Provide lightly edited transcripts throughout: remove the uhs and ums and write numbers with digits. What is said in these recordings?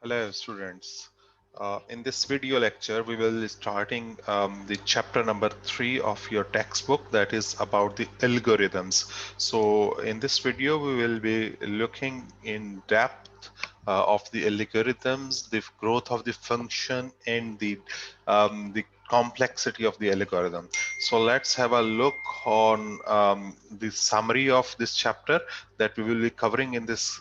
Hello students. In this video lecture, we will be starting the chapter number 3 of your textbook, that is about the algorithms. So in this video, we will be looking in depth of the algorithms, the growth of the function, and the complexity of the algorithm. So let's have a look on the summary of this chapter that we will be covering in this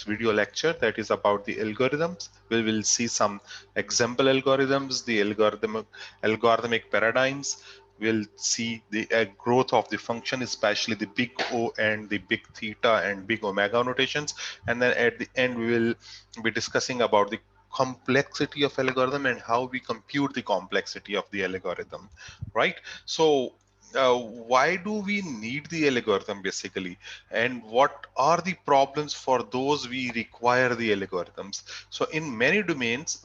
video lecture, that is about the algorithms. We will see some example algorithms, the algorithmic paradigms. We'll see the growth of the function, especially the big O and the big theta and big omega notations. And then at the end, we will be discussing about the complexity of algorithm and how we compute the complexity of the algorithm, right? So why do we need the algorithm basically, and what are the problems for those we require the algorithms? So in many domains,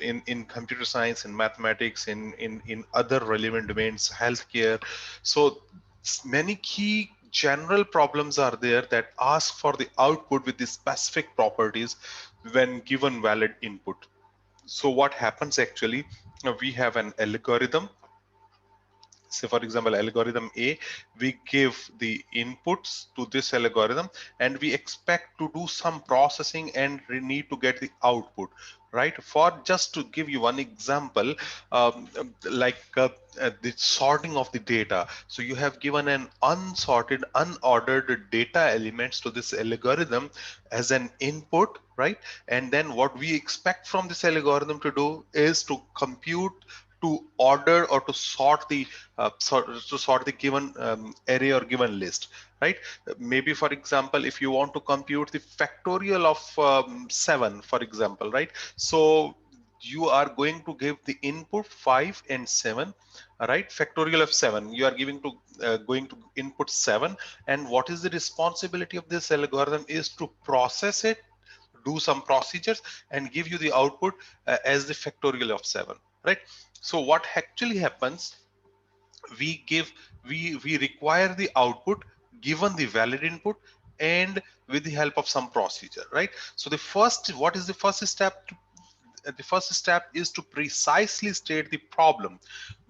in computer science, in mathematics, in other relevant domains, healthcare, so many key general problems are there that ask for the output with the specific properties when given valid input. So what happens actually, we have an algorithm. Say for example, algorithm A, we give the inputs to this algorithm and we expect to do some processing and we need to get the output, right? For just to give you one example, the sorting of the data. So you have given an unsorted, unordered data elements to this algorithm as an input, right? And then what we expect from this algorithm to do is to compute, to order, or to sort the given array or given list, right? Maybe for example, if you want to compute the factorial of 7, for example, right? So you are going to give the input 5 and 7, right? Factorial of 7, you are giving to going to input 7, and what is the responsibility of this algorithm is to process it, do some procedures, and give you the output as the factorial of 7, right? So what actually happens, we give we require the output given the valid input and with the help of some procedure, right? So the first, what is the first step? The first step is to precisely state the problem.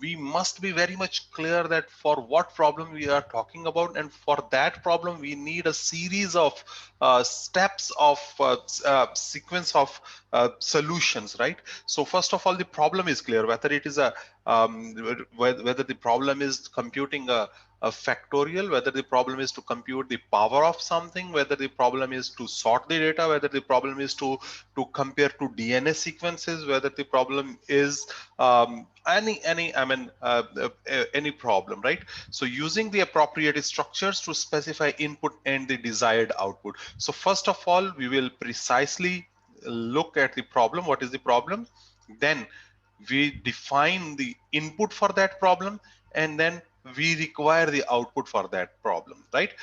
We must be very much clear that for what problem we are talking about, and for that problem we need a series of steps of sequence of solutions, right? So first of all, the problem is clear, whether it is a whether the problem is computing a factorial, whether the problem is to compute the power of something, whether the problem is to sort the data, whether the problem is to compare two DNA sequences, whether the problem is any problem, right? So using the appropriate structures to specify input and the desired output. So first of all, we will precisely look at the problem. What is the problem? Then we define the input for that problem, and then we require the output for that problem, right?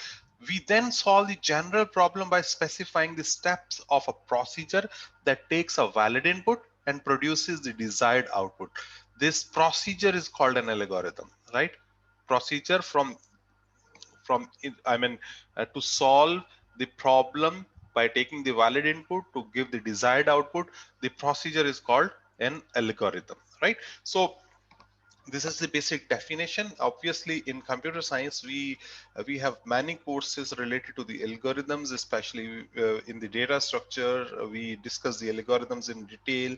We then solve the general problem by specifying the steps of a procedure that takes a valid input and produces the desired output. This procedure is called an algorithm, right? Procedure to solve the problem by taking the valid input to give the desired output, the procedure is called an algorithm, right? So this is the basic definition. Obviously in computer science, we have many courses related to the algorithms, especially in the data structure. We discuss the algorithms in detail,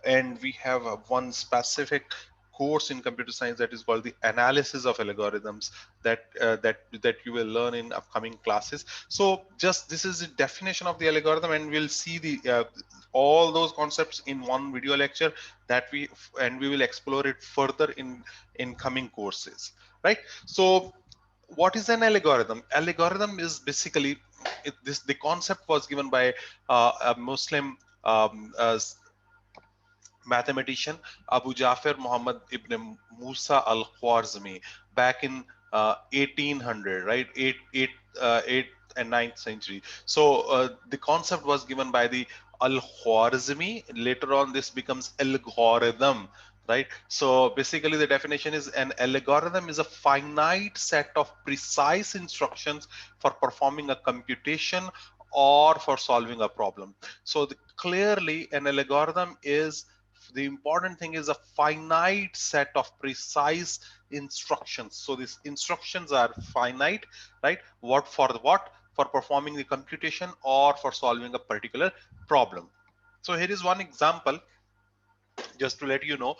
and we have one specific course in computer science that is called the analysis of algorithms, that you will learn in upcoming classes. So just this is the definition of the algorithm, and we'll see the all those concepts in one video lecture that we will explore it further in coming courses, right? So what is an algorithm? Algorithm is basically the concept was given by a Muslim mathematician, Abu Jafar Muhammad ibn Musa al-Khwarizmi, back in 1800, right? 8th and 9th century. So the concept was given by the al-Khwarizmi. Later on, this becomes algorithm, right? So basically, the definition is an algorithm is a finite set of precise instructions for performing a computation or for solving a problem. So clearly an algorithm is, the important thing is a finite set of precise instructions. So these instructions are finite, right? What for the what? For performing the computation or for solving a particular problem. So here is one example, just to let you know.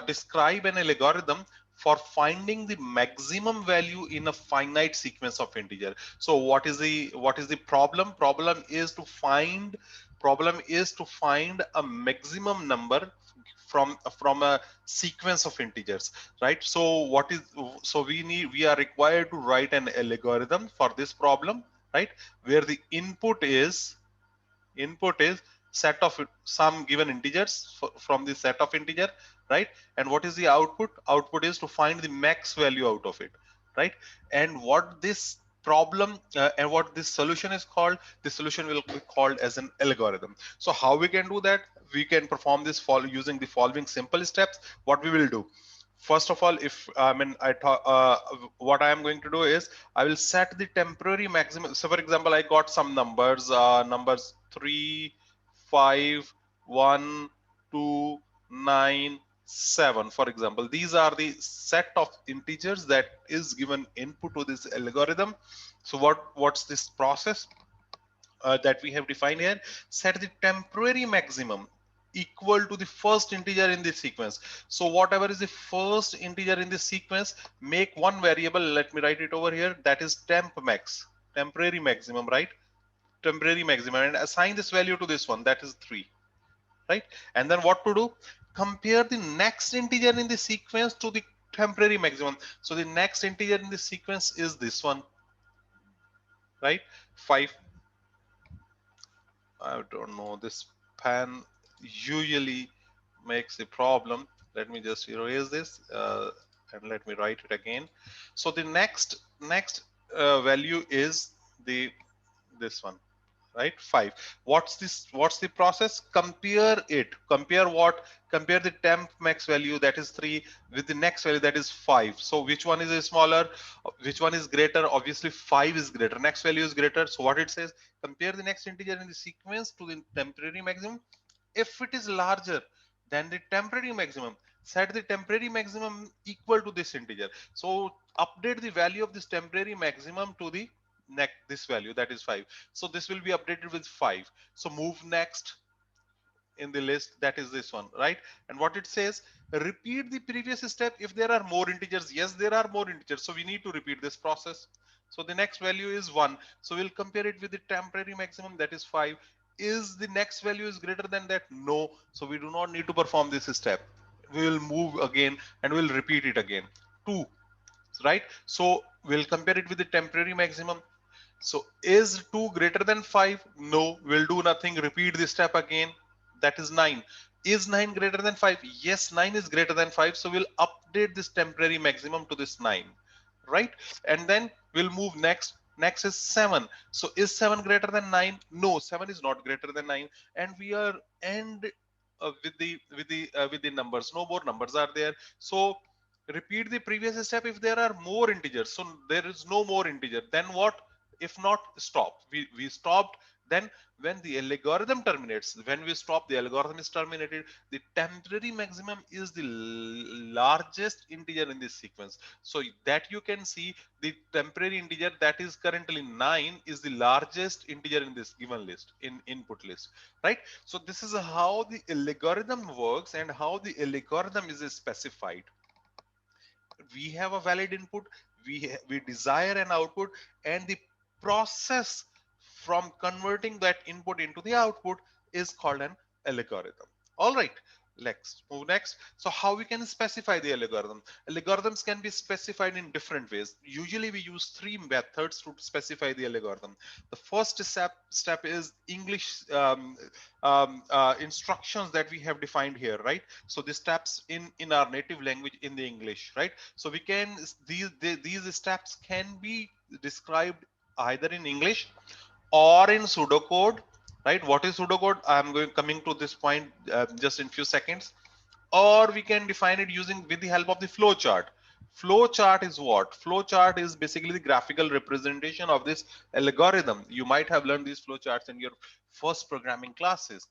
Describe an algorithm for finding the maximum value in a finite sequence of integer. So what is the problem is to find a maximum number from a sequence of integers, right? So we are required to write an algorithm for this problem, right? Where the input is set of some given integers from the set of integer, right? And what is the output is to find the max value out of it, right? And what this problem and what this solution is called, the solution will be called as an algorithm. So how we can do that? We can perform this using the following simple steps. What we will do, first of all, if I mean I talk what I am going to do is I will set the temporary maximum. So for example, I got some numbers 3, 5, 1, 2, 9, 7, for example. These are the set of integers that is given input to this algorithm. So what's this process that we have defined here? Set the temporary maximum equal to the first integer in the sequence. So whatever is the first integer in the sequence, make one variable, let me write it over here, that is temp max, temporary maximum, right? Temporary maximum, and assign this value to this one, that is 3, right? And then what to do? Compare the next integer in the sequence to the temporary maximum. So the next integer in the sequence is this one, right? 5. I don't know, this pen usually makes a problem. Let me just erase this and let me write it again. So the next value is this one, right? 5. What's the process? Compare what? Compare the temp max value, that is 3, with the next value, that is 5. So which one is smaller, which one is greater? Obviously 5 is greater, next value is greater. So what it says, compare the next integer in the sequence to the temporary maximum. If it is larger than the temporary maximum, set the temporary maximum equal to this integer. So update the value of this temporary maximum to the next this value, that is 5. So this will be updated with 5. So move next in the list, that is this one, right? And what it says, repeat the previous step if there are more integers. Yes, there are more integers, so we need to repeat this process. So the next value is 1, so we'll compare it with the temporary maximum, that is 5. Is the next value is greater than that? No, so we do not need to perform this step. We will move again and we'll repeat it again. 2, right? So we'll compare it with the temporary maximum. So is 2 greater than 5? No, we'll do nothing. Repeat this step again. That is 9. Is 9 greater than 5? Yes, 9 is greater than 5. So we'll update this temporary maximum to this 9, right? And then we'll move next. Next is 7. So is 7 greater than 9? No, 7 is not greater than 9. And we are end with the numbers. No more numbers are there. So repeat the previous step if there are more integers. So there is no more integer. Then what? If not, stop. We stopped. Then when the algorithm terminates, when we stop, the algorithm is terminated. The temporary maximum is the largest integer in this sequence. So that you can see, the temporary integer that is currently 9 is the largest integer in this given list, in input list, right? So this is how the algorithm works and how the algorithm is specified. We have a valid input, we desire an output, and the process from converting that input into the output is called an algorithm. All right, let's move next. So how we can specify the algorithm? Algorithms can be specified in different ways. Usually we use 3 methods to specify the algorithm. The first step is English instructions that we have defined here, right? So the steps in our native language, in the English, right? So we can, these steps can be described either in English or in pseudocode, right? What is pseudocode? I'm coming to this point just in few seconds. Or we can define it using with the help of the flow chart. Flow chart is what? Flow chart is basically the graphical representation of this algorithm. You might have learned these flow charts in your first programming classes.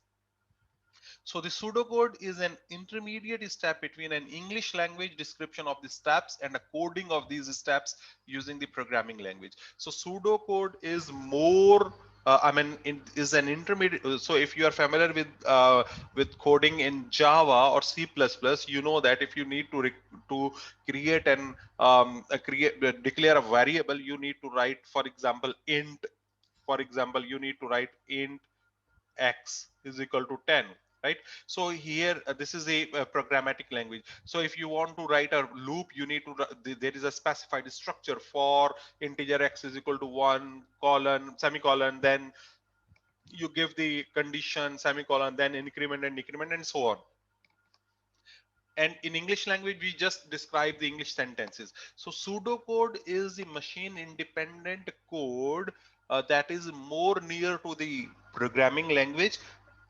So the pseudocode is an intermediate step between an English language description of the steps and a coding of these steps using the programming language. So pseudocode is more is an intermediate. So if you are familiar with coding in Java or C++, you know that if you need to create an declare a variable, you need to write, for example, int. For example, you need to write int x is equal to 10, right? So here this is a programmatic language. So if you want to write a loop, you need to there is a specified structure for integer x is equal to 1 colon semicolon, then you give the condition semicolon, then increment and so on. And in English language, we just describe the English sentences. So pseudocode is the machine independent code that is more near to the programming language,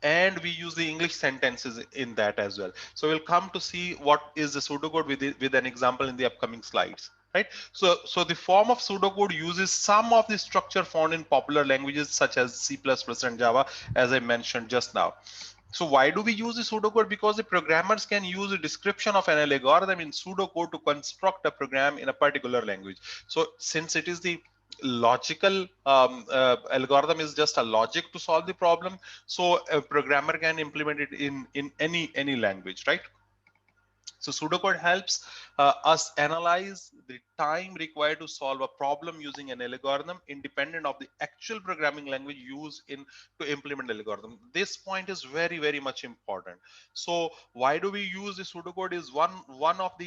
and we use the English sentences in that as well. So we'll come to see what is the pseudocode with an example in the upcoming slides. Right. So the form of pseudocode uses some of the structure found in popular languages such as C++ and Java, as I mentioned just now. So why do we use the pseudocode? Because the programmers can use a description of an algorithm in pseudocode to construct a program in a particular language. So since it is the logical algorithm is just a logic to solve the problem, so a programmer can implement it in any language, right? So pseudocode helps us analyze the time required to solve a problem using an algorithm independent of the actual programming language used in to implement algorithm. This point is very much important. So why do we use the pseudocode is one of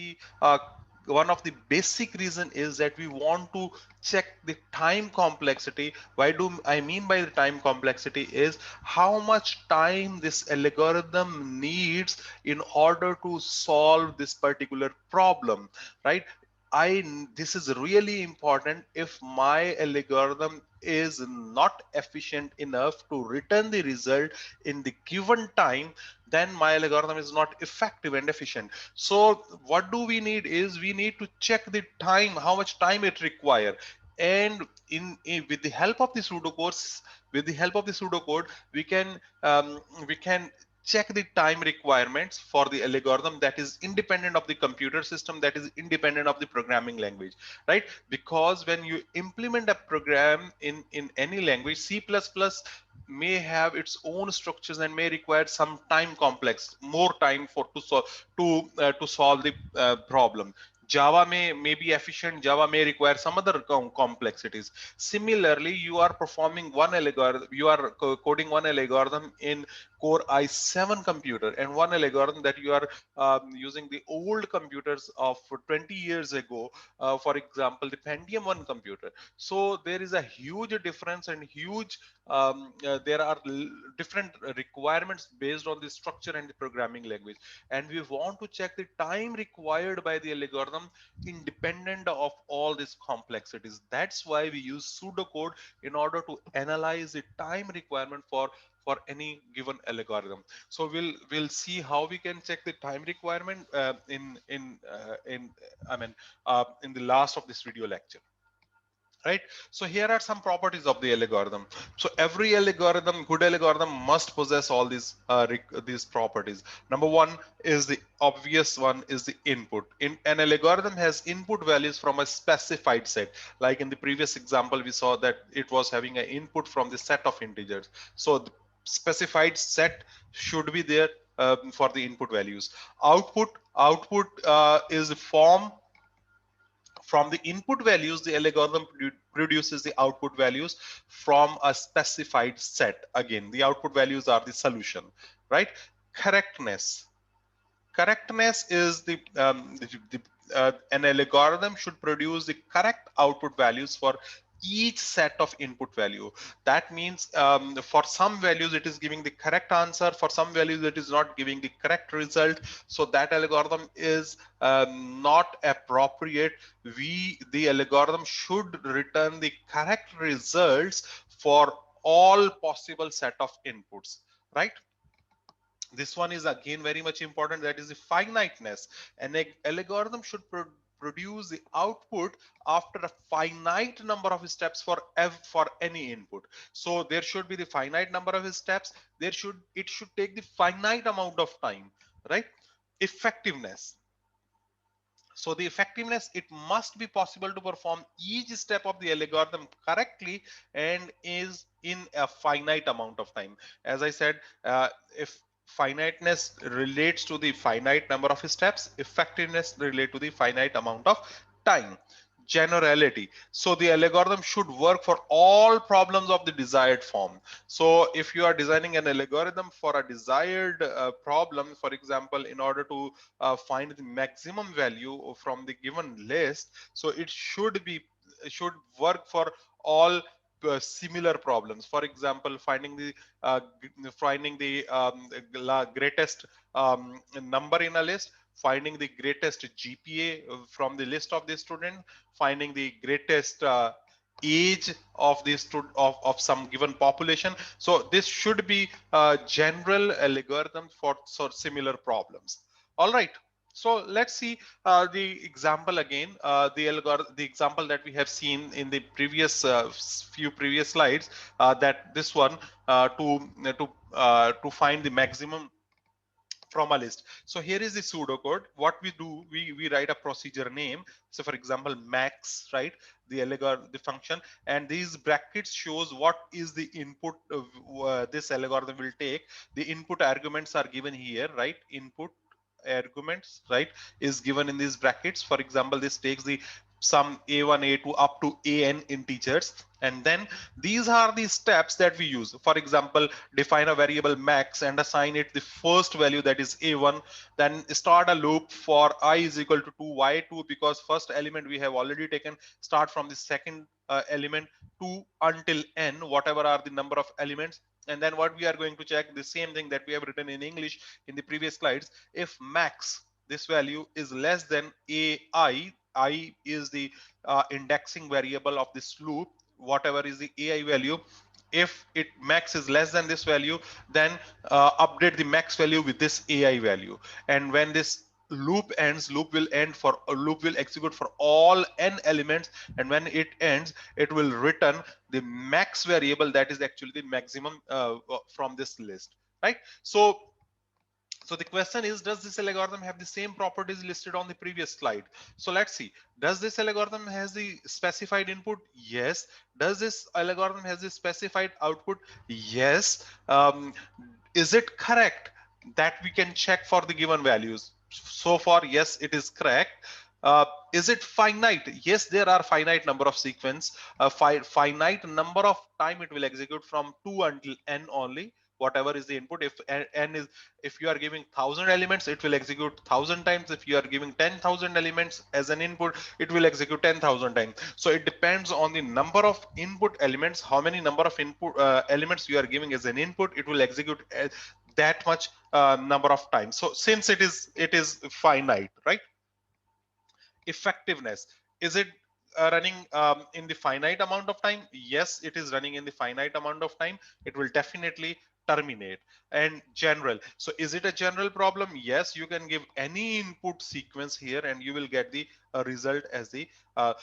the basic reason is that we want to check the time complexity. Why do I mean by the time complexity is how much time this algorithm needs in order to solve this particular problem, right? This is really important. If my algorithm is not efficient enough to return the result in the given time, then my algorithm is not effective and efficient. So what do we need is we need to check the time, how much time it require. And with the help of the pseudocode, we can check the time requirements for the algorithm that is independent of the computer system, that is independent of the programming language, right? Because when you implement a program in any language, C++ may have its own structures and may require some time complex, more time for to solve the problem. Java may be efficient. Java may require some other complexities. Similarly, you are performing one algorithm, you are coding one algorithm in Core i7 computer and one algorithm that you are using the old computers of 20 years ago, for example, the Pentium 1 computer. So there is a huge difference and huge there are different requirements based on the structure and the programming language, and we want to check the time required by the algorithm independent of all these complexities. That's why we use pseudocode in order to analyze the time requirement for any given algorithm. So we'll see how we can check the time requirement in the last of this video lecture, right? So here are some properties of the algorithm. So every good algorithm must possess all these properties. Number one is the obvious one is the input. In an algorithm has input values from a specified set. Like in the previous example, we saw that it was having an input from the set of integers. So the specified set should be there for the input values. Output is the form from the input values. The algorithm produces the output values from a specified set. Again, the output values are the solution, right? Correctness. Correctness is an algorithm should produce the correct output values for each set of input value. That means for some values it is giving the correct answer, for some values it is not giving the correct result. So that algorithm is not appropriate. The algorithm should return the correct results for all possible set of inputs, right? This one is again very much important. That is the finiteness. An algorithm should produce the output after a finite number of steps for any input. So there should be the finite number of steps. It should take the finite amount of time, right? Effectiveness. So the effectiveness, it must be possible to perform each step of the algorithm correctly and is in a finite amount of time. As I said, if finiteness relates to the finite number of steps, effectiveness relate to the finite amount of time. Generality. So the algorithm should work for all problems of the desired form. So if you are designing an algorithm for a desired problem, for example, in order to find the maximum value from the given list, so should work for all similar problems. For example, finding the greatest number in a list, finding the greatest GPA from the list of the student, finding the greatest age of the of some given population. So this should be a general algorithm for similar problems. All right. So let's see the example again. The example that we have seen in the previous few previous slides. That this one to find the maximum from a list. So here is the pseudocode. What we do, we write a procedure name. So for example, max, right? The function, and these brackets shows what is the input this algorithm will take. The input arguments are given here, right? Input arguments, right, is given in these brackets. For example, this takes the sum a1 a2 up to an integers, and then these are the steps that we use. For example, define a variable max and assign it the first value, that is a1. Then start a loop for I is equal to 2 y2, because first element we have already taken. Start from the second element 2 until n, whatever are the number of elements. And then what we are going to check, the same thing that we have written in English in the previous slides. If max, this value, is less than ai, I is the indexing variable of this loop, whatever is the ai value. If it max is less than this value, then update the max value with this ai value. And when this loop will execute for all n elements, and when it ends, it will return the max variable, that is actually the maximum from this list, right? So the question is, does this algorithm have the same properties listed on the previous slide? So let's see. Does this algorithm has the specified input? Yes. Does this algorithm has the specified output? Yes. Is it correct? That we can check for the given values. So far, yes, it is correct. Is it finite? Yes, there are finite number of sequence, finite number of time it will execute, from 2 until n only, whatever is the input. If n is, if you are giving 1000 elements, it will execute 1000 times. If you are giving 10,000 elements as an input, it will execute 10,000 times. So it depends on the number of input elements, how many number of input elements you are giving as an input, it will execute that much number of times. So since it is finite, right? Effectiveness, is it running in the finite amount of time? Yes, it is running in the finite amount of time. It will definitely terminate. And general, so is it a general problem? Yes, you can give any input sequence here and you will get the result as the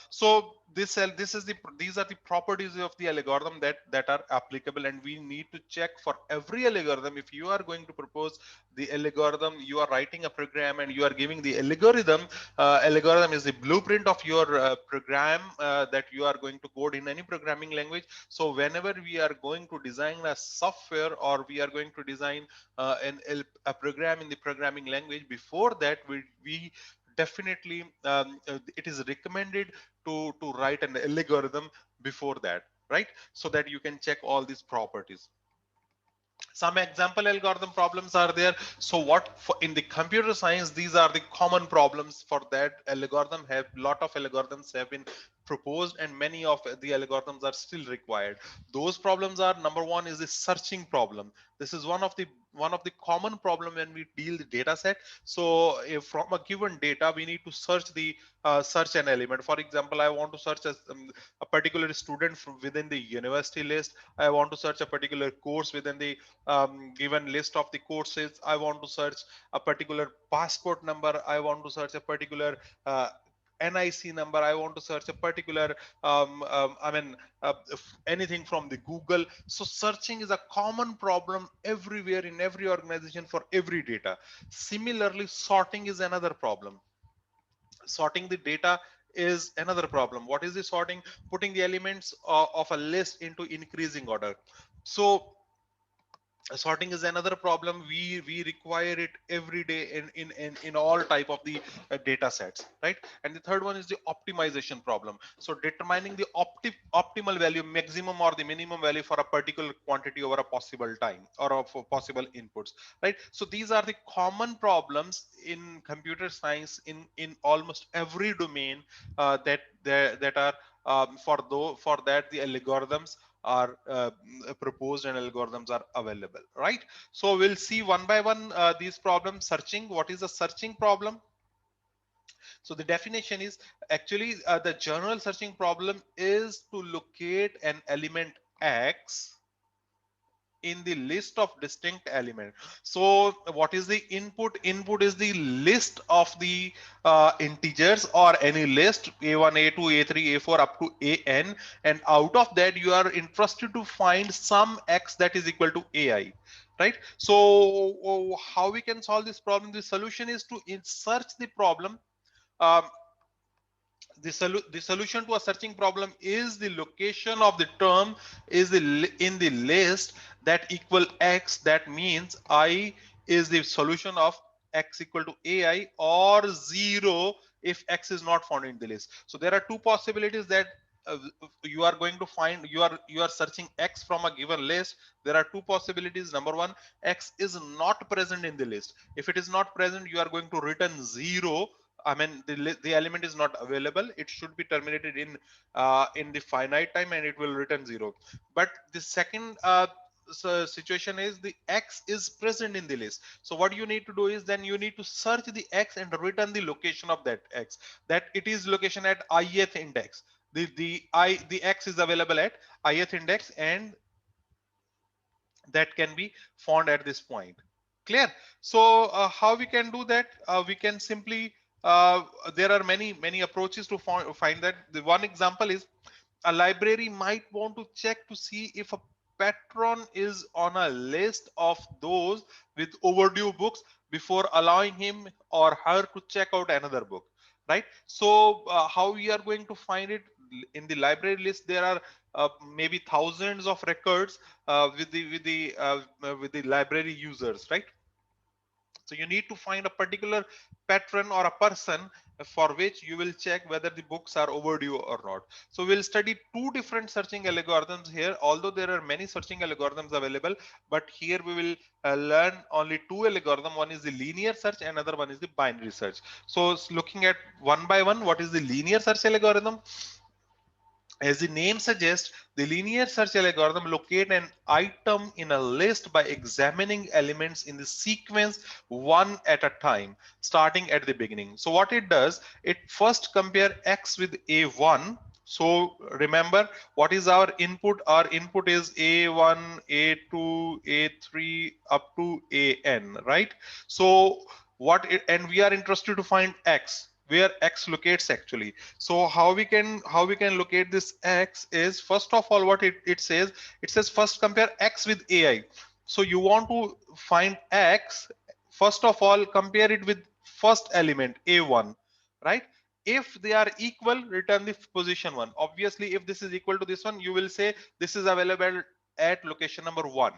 so this is the these are the properties of the algorithm that are applicable, and we need to check for every algorithm. If you are going to propose the algorithm, you are writing a program and you are giving the algorithm. Algorithm is the blueprint of your program that you are going to code in any programming language. So whenever we are going to design a software, or we are going to design a program in the programming language, before that we definitely it is recommended to write an algorithm before that, right? So that you can check all these properties. Some example algorithm problems are there. So in the computer science, these are the common problems for that algorithm. Have lot of algorithms have been proposed, and many of the algorithms are still required. Those problems are, number one is the searching problem. This is one of the common problem when we deal the data set. So if from a given data we need to search an element. For example, I want to search a particular student within the university list. I want to search a particular course within the given list of the courses. I want to search a particular passport number. I want to search a particular NIC number, I want to search a particular, I mean, anything from the Google. So searching is a common problem everywhere in every organization for every data. Similarly, sorting is another problem. Sorting the data is another problem. What is the sorting? Putting the elements of a list into increasing order. So sorting is another problem. We require it every day in all type of the data sets, right? And the third one is the optimization problem. So determining the optimal value, maximum or the minimum value for a particular quantity over a possible time or of possible inputs, right? So these are the common problems in computer science in almost every domain, that are, for that the algorithms are proposed and algorithms are available, right? So we'll see one by one these problems. Searching, what is a searching problem? So the definition is actually, the general searching problem is to locate an element X in the list of distinct element. So what is the input? Input is the list of the integers or any list, a1, a2, a3, a4 up to an, and out of that you are interested to find some X that is equal to ai, right? So how we can solve this problem? The solution is to search the problem. um, the solution to a searching problem is the location of the term is in the list that equal X. That means I is the solution of X equal to AI, or 0 if X is not found in the list. So there are two possibilities that uh, you are going to find. You are searching X from a given list. There are two possibilities. Number one, X is not present in the list. If it is not present, you are going to return 0. I mean, the element is not available. It should be terminated in the finite time, and it will return 0. But the second situation is the X is present in the list. So what you need to do is, then you need to search the X and return the location of that X. That it is location at ith index. The X is available at ith index, and that can be found at this point. Clear? So how we can do that? We can simply, there are many approaches to find that. The one example is, a library might want to check to see if a patron is on a list of those with overdue books before allowing him or her to check out another book, right? So how we are going to find it? In the library list there are maybe thousands of records with the library users, right? So you need to find a particular patron or a person for which you will check whether the books are overdue or not. So we'll study two different searching algorithms here, although there are many searching algorithms available, but here we will learn only two algorithms. One is the linear search, another one is the binary search. So looking at one by one, what is the linear search algorithm? As the name suggests, the linear search algorithm locates an item in a list by examining elements in the sequence one at a time, starting at the beginning. So what it does, it first compare X with A1. So remember, what is our input? Our input is A1, A2, A3 up to AN, right? So and we are interested to find X, where X locates actually. So how we can locate this X is, first of all, what it says, it says first compare X with AI. So you want to find X, first of all compare it with first element A1, right? If they are equal, return the position 1. Obviously if this is equal to this one, you will say this is available at location number 1.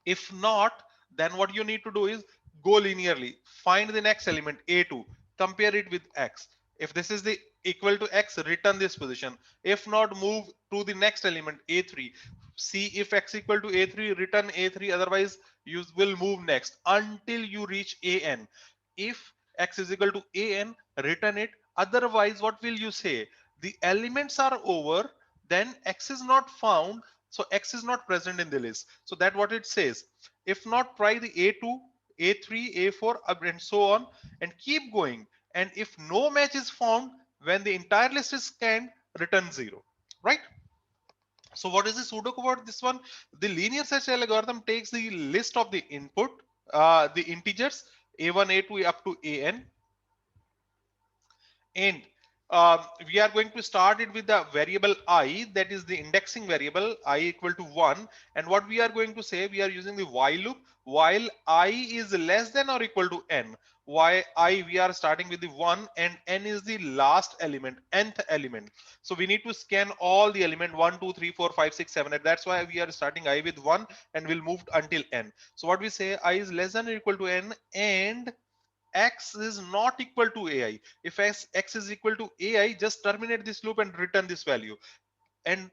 If not, then what you need to do is go linearly, find the next element A2, compare it with X. If this is the equal to X, return this position. If not, move to the next element A3, see if X equal to A3, return A3. Otherwise you will move next until you reach AN. If X is equal to AN, return it. Otherwise what will you say? The elements are over, then X is not found, so X is not present in the list. So that what it says. If not, try the A2, A3, A4, and so on, and keep going. And if no match is found, when the entire list is scanned, return 0, right? So what is the pseudocode? This one, the linear search algorithm takes the list of the input, the integers A1, A2 up to AN, And we are going to start it with the variable I, that is the indexing variable I equal to 1. And what we are going to say, we are using the while loop while I is less than or equal to n. Why I, we are starting with the 1 and n is the last element, nth element. So we need to scan all the element 1 2 3 4 5 6 7 8. That's why we are starting I with 1 and we'll move until n. So what we say, I is less than or equal to n and x is not equal to ai. If x is equal to ai, just terminate this loop and return this value. And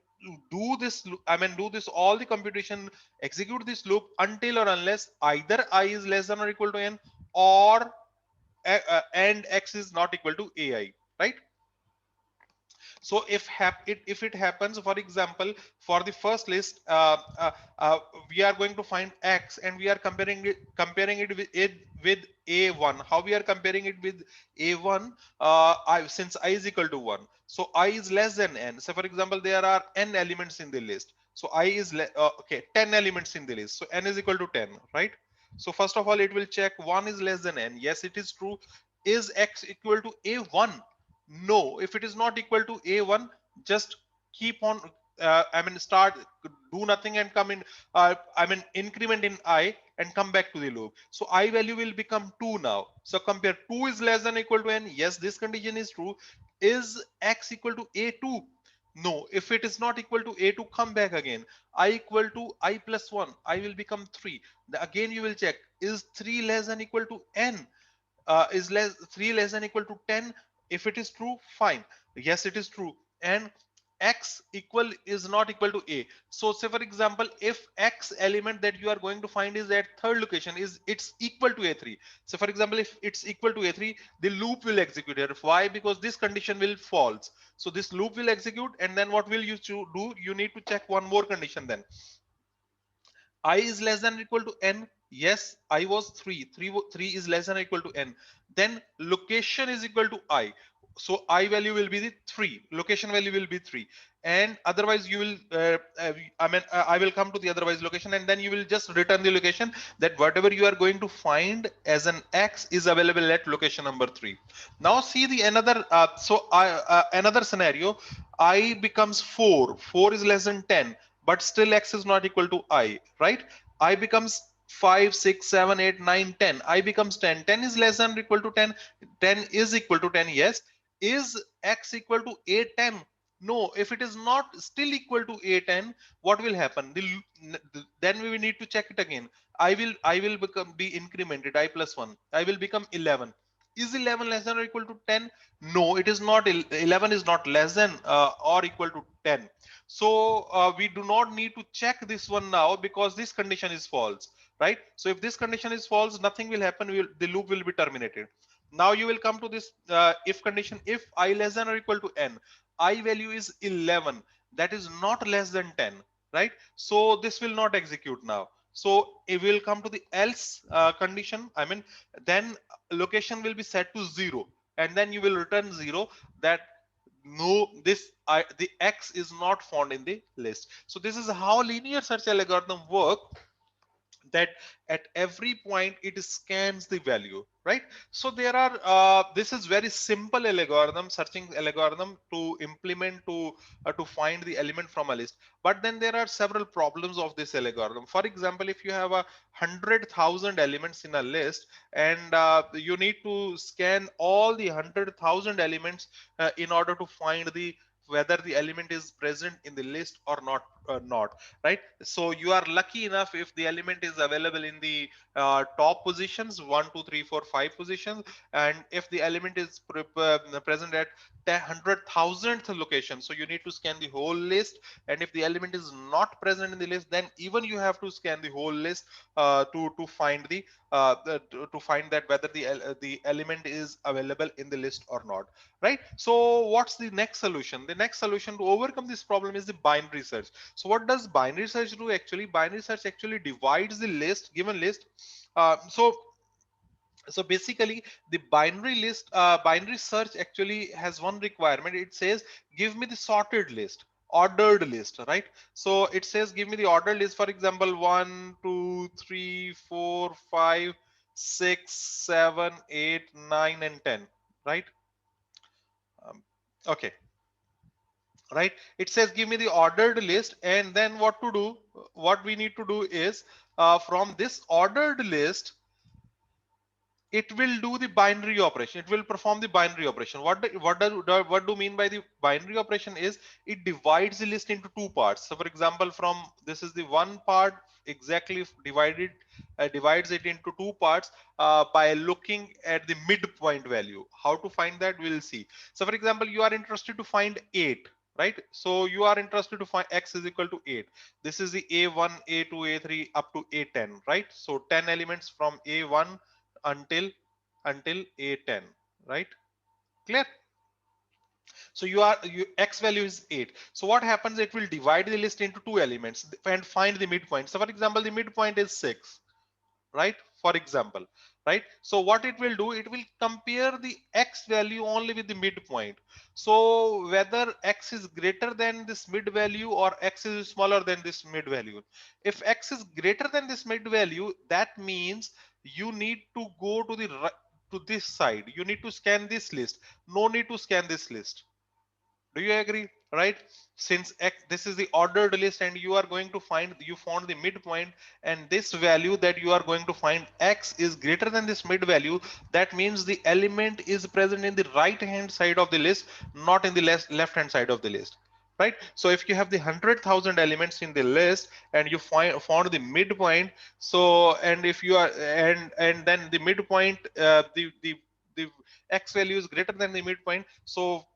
do this, I mean, do this all the computation, execute this loop until or unless either I is less than or equal to n, or and x is not equal to ai, right? So if it happens, for example, for the first list, uh, we are going to find x and we are comparing it with a1. How we are comparing it with a1? Since I is equal to 1, so I is less than n. So for example, there are n elements in the list, so I is okay, 10 elements in the list, so n is equal to 10, right? So first of all, it will check 1 is less than n. Yes, it is true. Is x equal to a1? No. If it is not equal to a1, just keep on, I mean, start, do nothing and come in, I mean, increment in I and come back to the loop. So I value will become 2 now. So compare 2 is less than or equal to n. Yes, this condition is true. Is x equal to a2? No. If it is not equal to a2, come back again. I equal to I plus 1, I will become 3. Again you will check, is 3 less than or equal to n? Is 3 less than equal to 10? If it is true, fine. Yes, it is true. And x equal is not equal to a. So say for example, if x element that you are going to find is at third location, is it's equal to a3. So for example, if it's equal to a3, the loop will execute here. Why? Because this condition will false. So this loop will execute, and then what will you do? You need to check one more condition then. I is less than or equal to n. Yes, I was 3. 3 is less than or equal to n. Then location is equal to I. So I value will be the 3. Location value will be 3. And otherwise you will, I will come to the otherwise location, and then you will just return the location that whatever you are going to find as an x is available at location number 3. Now see the another, another scenario. I becomes 4. 4 is less than 10, but still x is not equal to I, right? I becomes 5 6 7 8 9 10. I becomes 10. 10 is less than or equal to 10. 10 is equal to 10. Yes. Is x equal to a10? No. If it is not still equal to a10, what will happen? Then we will need to check it again. I will become be incremented. I plus 1, I will become 11. Is 11 less than or equal to 10? No, it is not. 11 is not less than or equal to 10. So we do not need to check this one now because this condition is false, right? So if this condition is false, nothing will happen. The loop will be terminated. Now you will come to this if condition. If I less than or equal to n, I value is 11. That is not less than 10, right? So this will not execute now. So it will come to the else condition. I mean, then location will be set to 0, and then you will return 0. That no, the x is not found in the list. So this is how linear search algorithm work, that at every point it scans the value, right? So there are this is very simple algorithm, searching algorithm to implement to find the element from a list. But then there are several problems of this algorithm. For example, if you have 100,000 elements in a list, and you need to scan all the 100,000 elements in order to find the whether the element is present in the list or not, right? So you are lucky enough if the element is available in the top positions, 1 2 3 4 5 positions, and if the element is present at 100,000th location, so you need to scan the whole list. And if the element is not present in the list, then even you have to scan the whole list to find to find that whether the element is available in the list or not, right? So what's the next solution? The next solution to overcome this problem is the binary search. So what does binary search do? Actually, binary search actually divides the list, given list. So basically the binary search actually has one requirement. It says give me the sorted list, ordered list, right? So it says give me the ordered list. For example, 1 2 3 4 5 6 7 8 9 and 10, right? Okay, right? It says give me the ordered list, and then what to do? What we need to do is from this ordered list, it will do the binary operation. It will perform the binary operation. What do mean by the binary operation is it divides the list into two parts. So for example, from this is the one part, exactly divides it into two parts by looking at the midpoint value. How to find that, we'll see. So for example, you are interested to find 8, right? So you are interested to find x is equal to 8. This is the a1, a2, a3 up to a10, right? So 10 elements from a1 until a10, right? Clear? So you x value is 8. So what happens, it will divide the list into two elements and find the midpoint. So for example, the midpoint is 6, right? For example, right? So what it will do, it will compare the x value only with the midpoint. So whether x is greater than this mid value or x is smaller than this mid value. If x is greater than this mid value, that means you need to go to the to this side. You need to scan this list. No need to scan this list. Do you agree? Right? Since x, this is the ordered list and you are going to find, you found the midpoint, and this value that you are going to find x is greater than this mid value, that means the element is present in the right hand side of the list, not in the left hand side of the list. Right? So if you have the 100,000 elements in the list and you found the midpoint, so and if you are and then the midpoint, the x value is greater than the midpoint, so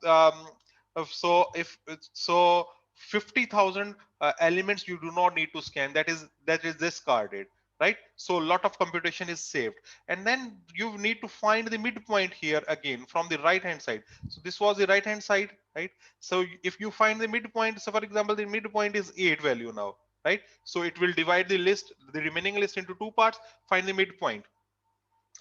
so if so 50,000 elements you do not need to scan, that is discarded, right? So a lot of computation is saved, and then you need to find the midpoint here again from the right hand side. So this was the right hand side, right? So if you find the midpoint, so for example the midpoint is 8 value now, right? So it will divide the remaining list into two parts, find the midpoint,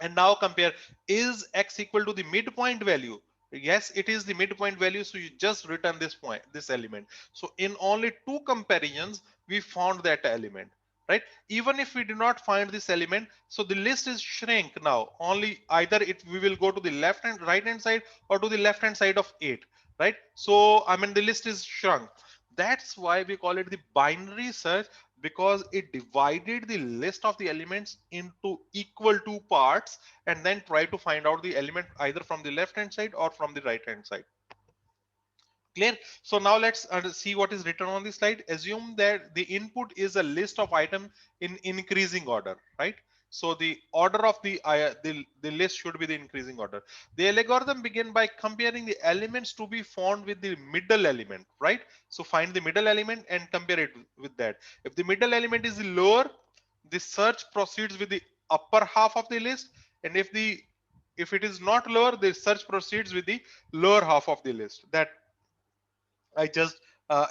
and now compare, is x equal to the midpoint value? Yes, it is the midpoint value, so you just return this element. So in only two comparisons we found that element, right? Even if we do not find this element, so the list is shrink now, only either it we will go to the left and right hand side or to the left hand side of 8, right? So I mean the list is shrunk. That's why we call it the binary search, because it divided the list of the elements into equal two parts and then try to find out the element either from the left hand side or from the right hand side. Clear? So now let's see what is written on the slide. Assume that the input is a list of items in increasing order, right? So the order of the list should be the increasing order. The algorithm begin by comparing the elements to be found with the middle element, right? So find the middle element and compare it with that. If the middle element is lower, the search proceeds with the upper half of the list, and if it is not lower, the search proceeds with the lower half of the list. That I just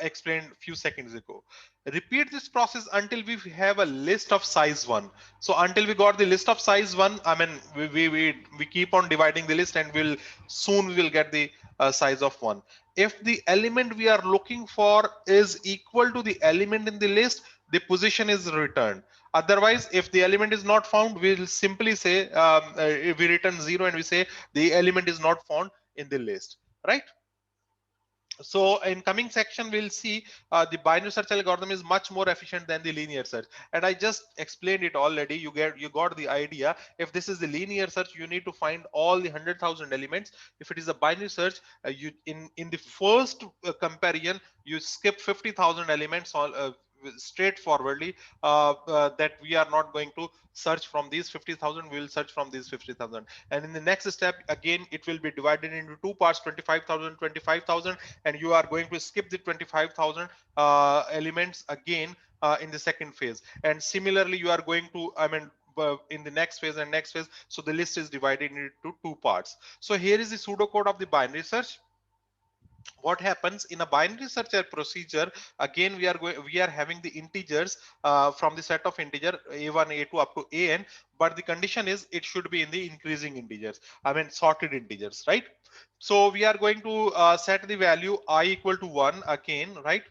explained a few seconds ago. Repeat this process until we have a list of size 1. So until we got the list of size 1, I mean, we keep on dividing the list, and soon we will get the size of 1. If the element we are looking for is equal to the element in the list, the position is returned. Otherwise, if the element is not found, we will simply say, if we return 0 and we say the element is not found in the list, right? So in coming section we'll see the binary search algorithm is much more efficient than the linear search, and I just explained it already. You got the idea. If this is the linear search, you need to find all the 100,000 elements. If it is a binary search, you in the first comparison you skip 50,000 elements all straightforwardly, that we are not going to search from these 50,000, we will search from these 50,000, and in the next step again it will be divided into two parts, 25,000, 25,000, and you are going to skip the 25,000 elements again in the second phase, and similarly you are going to, I mean, in the next phase and next phase, so the list is divided into two parts. So here is the pseudocode of the binary search. What happens in a binary search procedure, again we are having the integers from the set of integer a1, a2 up to an, but the condition is it should be in the increasing integers, I mean sorted integers, right? So we are going to set the value I equal to 1 again, right?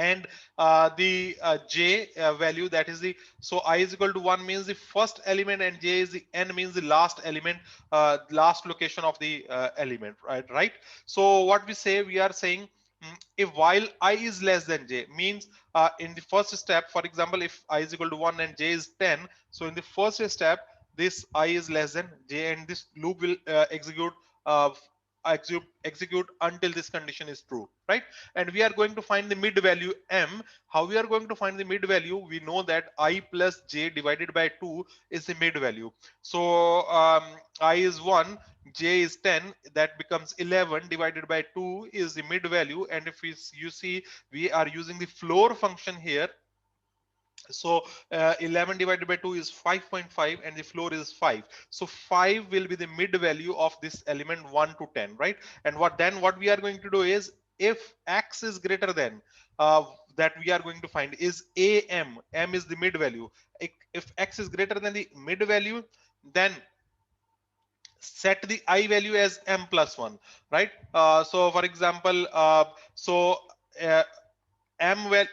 and the j value, that is the, so I is equal to 1 means the first element and j is the n means the last element, last location of the element, right. So what we say, we are saying, if while I is less than j means, in the first step, for example, if I is equal to 1 and j is 10, so in the first step this I is less than j, and this loop will uh, execute until this condition is true, right. And we are going to find the mid value m. How we are going to find the mid value? We know that I plus j divided by 2 is the mid value. So I is 1, j is 10, that becomes 11 divided by 2 is the mid value. And if you see, we are using the floor function here. So 11 divided by 2 is 5.5 and the floor is 5. So 5 will be the mid value of this element 1 to 10, right. And what we are going to do is, if x is greater than, that we are going to find is m is the mid value. If x is greater than the mid value, then set the I value as m plus 1, right. So for example, uh, m well,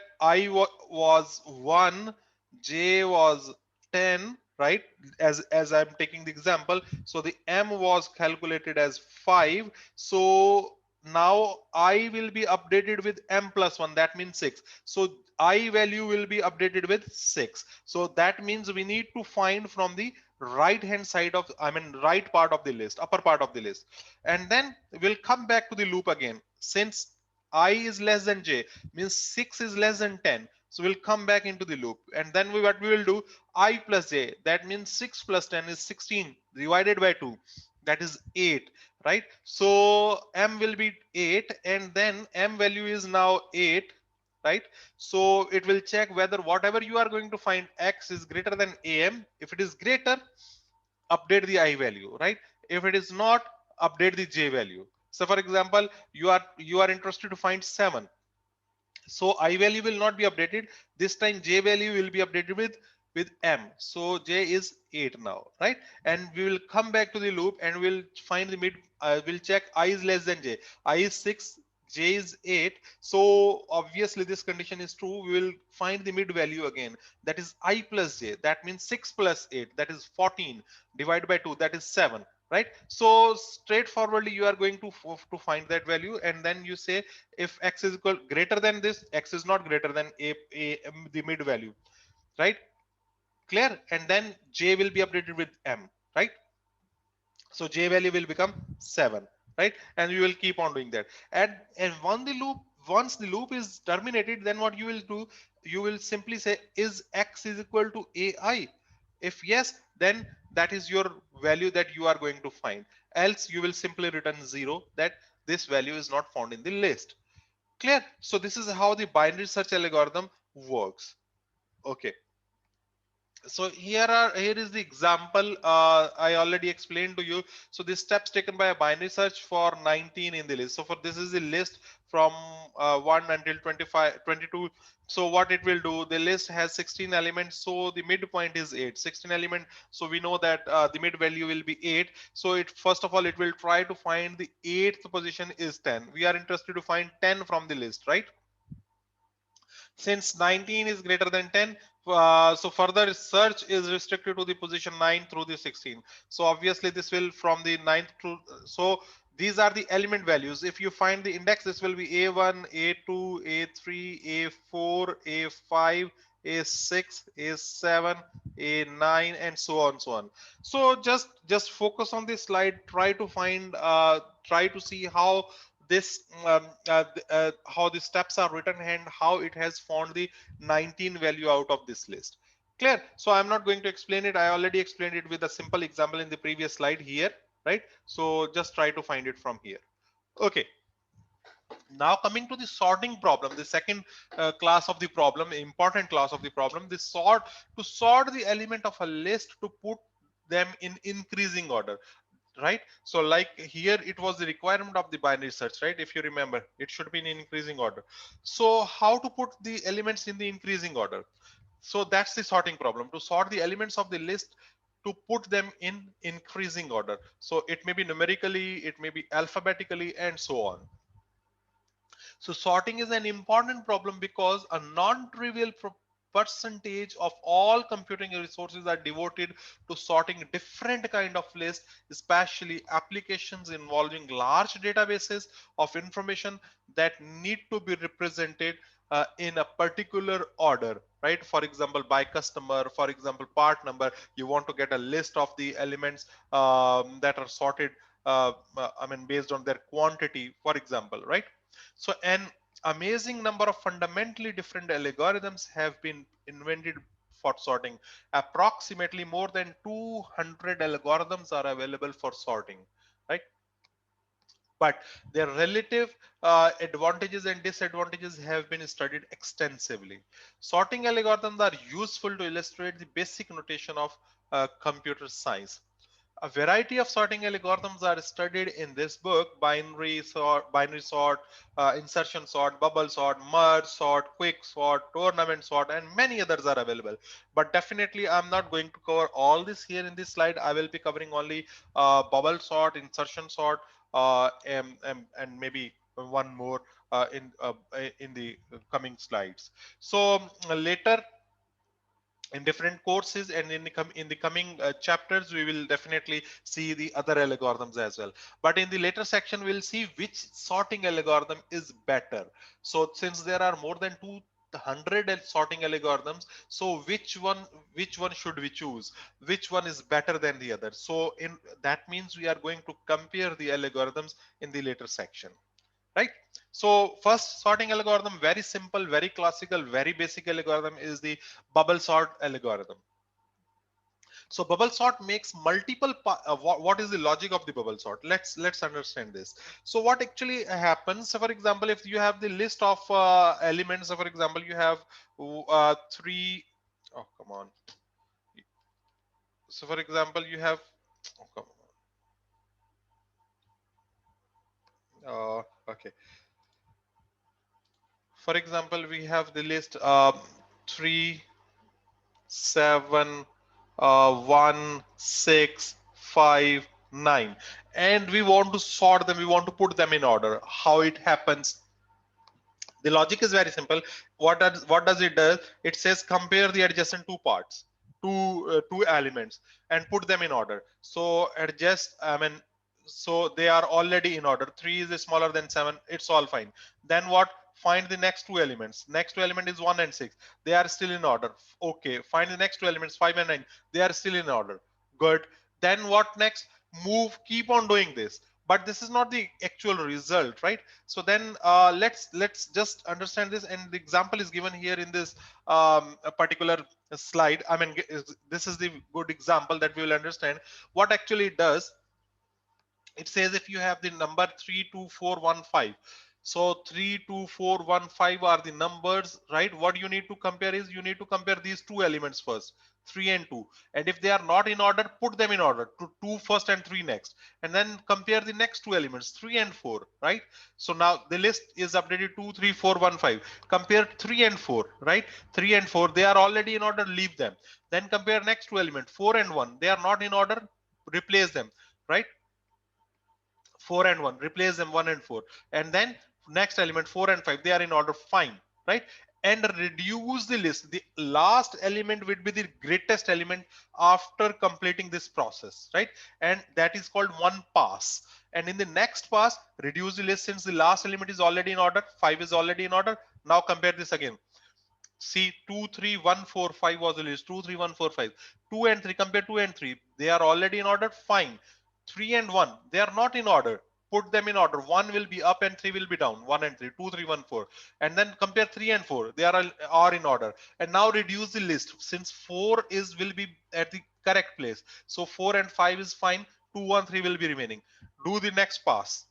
was 1, j was 10, right, as I'm taking the example. So the m was calculated as 5. So now I will be updated with m plus 1, that means 6. So I value will be updated with 6. So that means we need to find from the right hand side of, I mean right part of the list, upper part of the list, and then we'll come back to the loop again. Since I is less than j means 6 is less than 10, so we'll come back into the loop, and then what we will do, I plus j, that means 6 plus 10 is 16 divided by 2, that is 8, right. So m will be 8, and then m value is now 8, right. So it will check whether whatever you are going to find x is greater than am. If it is greater, update the I value, right. If it is not, update the j value. So for example, you are interested to find 7, so I value will not be updated. This time j value will be updated with m. So j is 8 now, right. And we will come back to the loop and we'll find the mid. We'll check I is less than j. I is 6, j is 8. So obviously this condition is true. We will find the mid value again, that is I plus j, that means 6 plus 8, that is 14, divided by 2, that is 7, right. So straightforwardly you are going to find that value, and then you say, if x is equal greater than this, x is not greater than the mid value, right. Clear. And then j will be updated with m, right. So j value will become 7, right. And you will keep on doing that. And once the loop is terminated, then what you will do, you will simply say, is x is equal to ai? If yes, then that is your value that you are going to find. Else you will simply return 0, that this value is not found in the list. Clear. So this is how the binary search algorithm works. Okay. So here is the example I already explained to you. So the steps taken by a binary search for 19 in the list. So for this is the list from 1 until 25 22. So what it will do, the list has 16 elements, so the midpoint is 8. 16 element, so we know that the mid value will be 8. So it, first of all, it will try to find the 8th position is 10. We are interested to find 10 from the list, right. Since 19 is greater than 10, so further search is restricted to the position 9 through the 16. So obviously this will from the 9th to, so these are the element values. If you find the index, this will be a1, a2, a3, a4, a5, a6, a7, a9, and so on, so on. So just focus on this slide, try to find try to see how this how the steps are written and how it has found the 19 value out of this list. Clear. So I'm not going to explain it, I already explained it with a simple example in the previous slide here, right. So just try to find it from here. Okay. Now coming to the sorting problem, the second class of the problem, important class of the problem, the sort, to sort the element of a list to put them in increasing order, right. So like here it was the requirement of the binary search, right. If you remember, it should be in increasing order. So how to put the elements in the increasing order? So that's the sorting problem, to sort the elements of the list to put them in increasing order. So it may be numerically, it may be alphabetically, and so on. So sorting is an important problem because a non-trivial percentage of all computing resources are devoted to sorting different kind of lists, especially applications involving large databases of information that need to be represented in a particular order, right? For example, by customer, for example, part number. You want to get a list of the elements that are sorted, I mean, based on their quantity, for example, right? So an amazing number of fundamentally different algorithms have been invented for sorting. Approximately more than 200 algorithms are available for sorting, right? But their relative advantages and disadvantages have been studied extensively. Sorting algorithms are useful to illustrate the basic notation of computer science. A variety of sorting algorithms are studied in this book: binary sort, insertion sort, bubble sort, merge sort, quick sort, tournament sort, and many others are available. But definitely, I'm not going to cover all this here in this slide. I will be covering only bubble sort, insertion sort, and maybe one more in the coming slides. So later in different courses and in the coming chapters, we will definitely see the other algorithms as well. But in the later section, we'll see which sorting algorithm is better. So since there are more than 200 sorting algorithms, so which one should we choose? Which one is better than the other? So in that means we are going to compare the algorithms in the later section, right? So first sorting algorithm, very simple, very classical, very basic algorithm is the bubble sort algorithm. So bubble sort makes multiple what is the logic of the bubble sort? Let's understand this. So what actually happens, so for example, if you have the list of elements, so for example you have three, oh come on, so for example you have, oh, come on. Okay, for example we have the list 3 7 1 6 5 9, and we want to sort them, we want to put them in order. How it happens? The logic is very simple. What does it do? It says compare the adjacent two parts, two elements, and put them in order. So adjust, I mean, so they are already in order. 3 is smaller than 7. It's all fine. Then what? Find the next two elements. Next two element is 1 and 6. They are still in order. Okay. Find the next two elements, 5 and 9. They are still in order. Good. Then what next? Move. Keep on doing this. But this is not the actual result, right? So then let's just understand this, and the example is given here in this a particular slide. I mean, this is the good example that we will understand what actually it does. It says if you have the number 32415, so 32415 are the numbers, right? What you need to compare is, you need to compare these two elements first, 3 and 2, and if they are not in order, put them in order to 2 first and 3 next, and then compare the next two elements, 3 and 4, right? So now the list is updated 23415. Compare 3 and 4, right? 3 and 4, they are already in order, leave them. Then compare next two element, 4 and 1, they are not in order, replace them, right? 4 and 1, replace them, 1 and 4, and then next element 4 and 5, they are in order, fine, right? And reduce the list. The last element would be the greatest element after completing this process, right? And that is called one pass. And in the next pass, reduce the list. Since the last element is already in order, 5 is already in order, now compare this again. See, 2 3 1 4 5 was the list. 2 3 1 4 5. 2 and 3, compare 2 and 3, they are already in order, fine. 3 and 1, they are not in order, put them in order. 1 will be up and 3 will be down. 1 and 3, 2 3 1 4, and then compare 3 and 4, they are in order. And now reduce the list. Since 4 is will be at the correct place, so 4 and 5 is fine. 2 1 3 will be remaining. Do the next pass.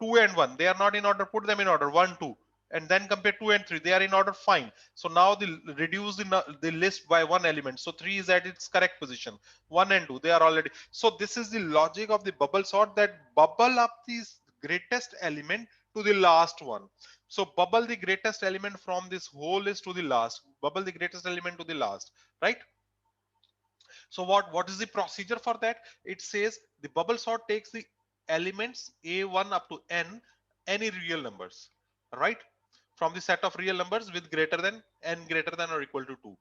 2 and 1, they are not in order, put them in order, 1 2, and then compare 2 and 3, they are in order, fine. So now the reduce the list by one element, so 3 is at its correct position. 1 and 2, they are already. So this is the logic of the bubble sort, that bubble up the greatest element to the last one. So bubble the greatest element from this whole list to the last, bubble the greatest element to the last, right? So what is the procedure for that? It says the bubble sort takes the elements a1 up to n, any real numbers. right? From the set of real numbers with greater than n greater than or equal to 2.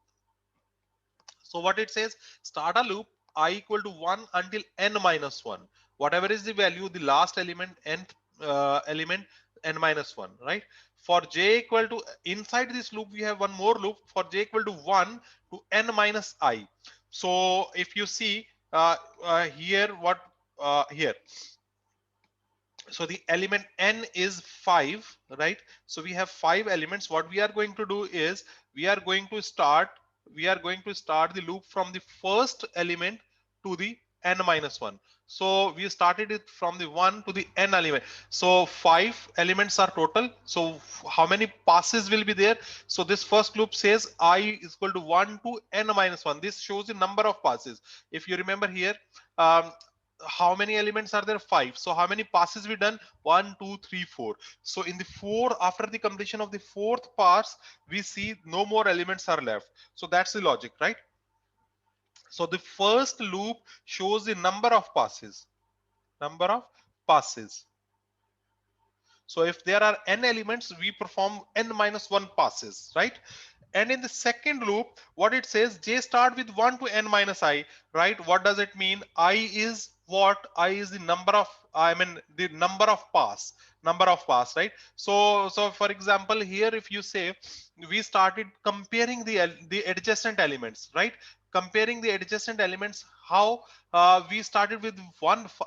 So what it says, start a loop I equal to 1 until n minus 1. Whatever is the value, the last element, nth element, n minus 1, right? For j equal to, inside this loop, we have one more loop for j equal to 1 to n minus I. So if you see here, what here, so the element n is 5, right? So we have 5 elements. What we are going to do is we are going to start the loop from the first element to the n minus 1. So we started it from the 1 to the n element. So 5 elements are total. So how many passes will be there? So this first loop says I is equal to 1 to n minus 1. This shows the number of passes. If you remember here, um, how many elements are there? 5. So how many passes we done? 1, 2, 3, 4. So in the 4, after the completion of the fourth pass, we see no more elements are left. So that's the logic, right? So the first loop shows the number of passes. Number of passes. So if there are n elements, we perform n minus 1 passes, right? And in the second loop, what it says, j start with 1 to n minus I, right? What does it mean? I is what? I is the number of, I mean, the number of pass, right? So for example, here, if you say, we started comparing the adjacent elements, right? Comparing the adjacent elements, how we started with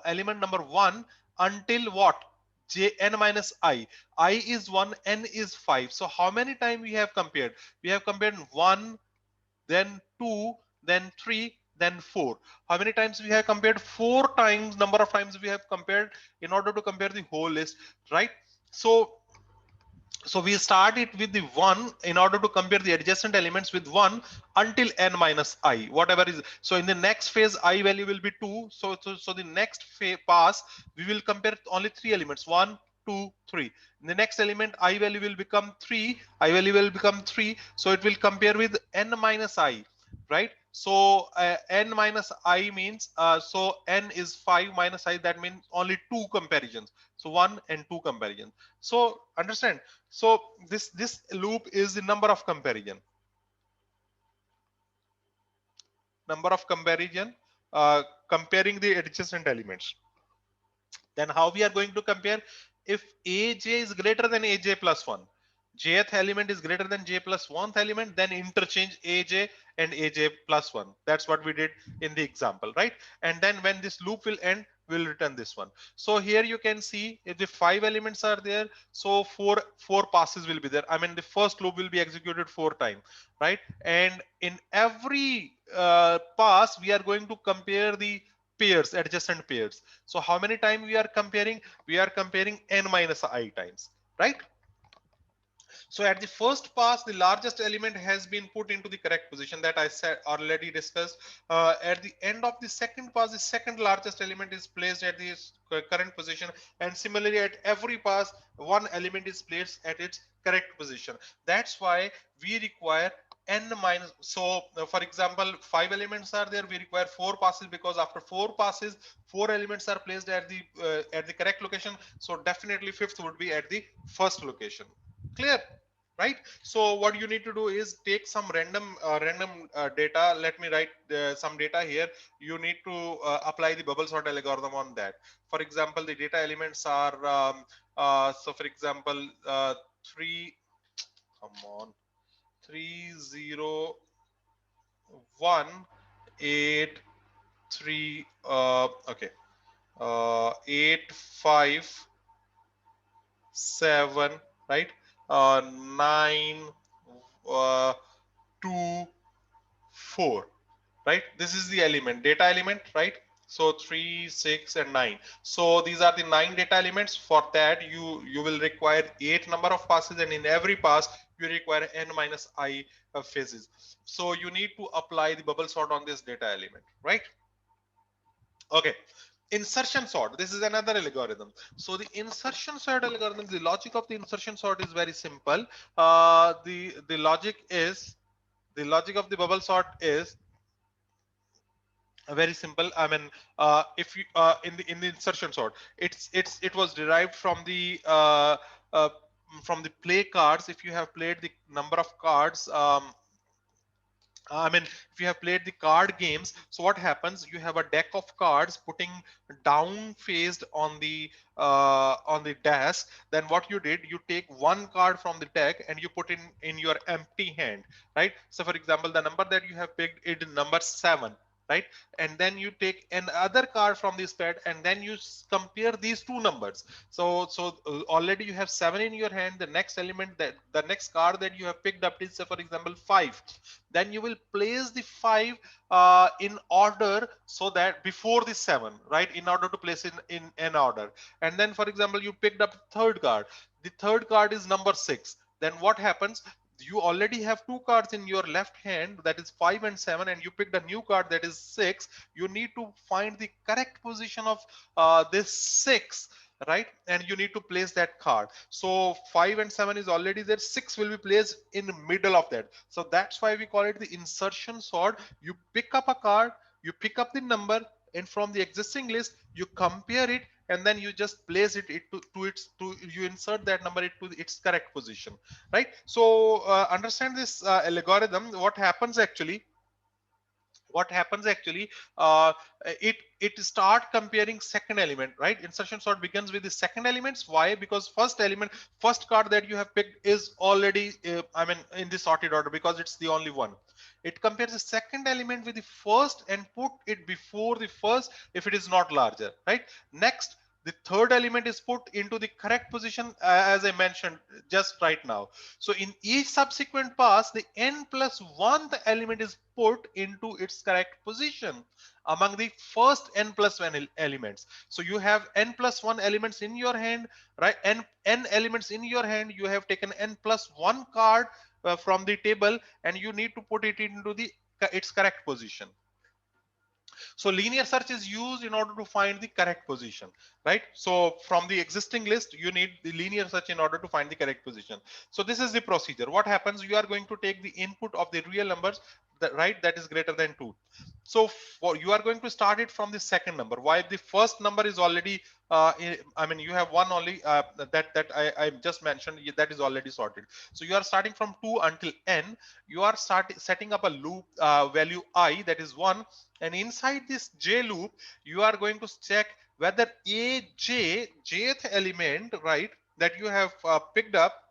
element number 1 until what? J n minus I is 1, n is 5. So how many times we have compared? We have compared 1, then 2, then 3, then 4. How many times we have compared? 4 times. Number of times we have compared in order to compare the whole list, right? So we start it with the 1 in order to compare the adjacent elements with 1 until n minus I, whatever is. So in the next phase, I value will be 2. So the next pass, we will compare only 3 elements, 1, 2, 3. In the next element, I value will become 3. I value will become 3. So it will compare with n minus I, right? So n minus I means, so n is 5 minus I, that means only 2 comparisons. So 1 and 2 comparisons. So understand? So this loop is the number of comparison, comparing the adjacent elements. Then how we are going to compare? If aj is greater than aj plus 1, jth element is greater than j plus 1th element, then interchange aj and aj plus 1. That's what we did in the example, right? And then when this loop will end, we'll return this one. So here you can see, if the 5 elements are there, so four passes will be there. I mean, the first loop will be executed 4 times, right? And in every pass, we are going to compare the pairs, adjacent pairs. So how many times we are comparing? We are comparing n minus I times, right? So at the first pass, the largest element has been put into the correct position that I said already discussed. At the end of the second pass, the second largest element is placed at the current position, and similarly at every pass, one element is placed at its correct position. That's why we require n minus. So for example, 5 elements are there, we require 4 passes, because after 4 passes, 4 elements are placed at the correct location. So definitely fifth would be at the first location. Clear? Right? So what you need to do is take some random data. Let me write some data here. You need to apply the bubble sort algorithm on that. For example, the data elements are so for example, 3, come on, 30183, okay, 857, right? 9 uh, 2 4, right? This is the element, data element, right? So 3, 6, and 9. So these are the 9 data elements. For that, you will require 8 number of passes, and in every pass you require n minus I phases. So you need to apply the bubble sort on this data element, right? Okay. Insertion sort, this is another algorithm. So the insertion sort algorithm, the logic of the insertion sort is very simple. The logic is, the logic of the bubble sort is very simple. I mean, if you in the insertion sort, it was derived from the from the play cards, if you have played the number of cards, I mean, if you have played the card games, so what happens? You have a deck of cards putting down faced on the desk. Then what you did, you take one card from the deck and you put in your empty hand, right? So, for example, the number that you have picked is number 7, right? And then you take another card from this pad, and then you compare these two numbers. So already you have 7 in your hand. The next element, that the next card that you have picked up is, say, for example, 5. Then you will place the 5 in order, so that before the 7, right, in order to place in an order. And then, for example, you picked up the third card. The third card is number 6. Then what happens? You already have two cards in your left hand, that is 5 and 7, and you picked a new card that is 6. You need to find the correct position of this 6, right? And you need to place that card. So 5 and 7 is already there. 6 will be placed in the middle of that. So that's why we call it the insertion sort. You pick up a card, you pick up the number, and from the existing list you compare it, and then you just place it to its to you insert that number into its correct position, right? So understand this algorithm. What happens actually, uh, it start comparing second element, right? Insertion sort begins with the second elements. Why? Because first card that you have picked is already I mean, in the sorted order, because it's the only one. It compares the second element with the first and put it before the first if it is not larger, right? Next, the third element is put into the correct position, as I mentioned just right now. So in each subsequent pass, the n plus 1th element is put into its correct position among the first n plus 1 elements. So you have n plus 1 elements in your hand, right? N elements in your hand. You have taken n plus 1 card from the table, and you need to put it into its correct position. So linear search is used in order to find the correct position, right? So from the existing list, you need the linear search in order to find the correct position. So this is the procedure. What happens? You are going to take the input of the real numbers, right, that is greater than 2. So you are going to start it from the second number. Why? The first number is already I mean, you have one only that I just mentioned, that is already sorted. So you are starting from 2 until n. You are setting up a loop value I, that is 1, and inside this j loop you are going to check whether jth element, right, that you have picked up,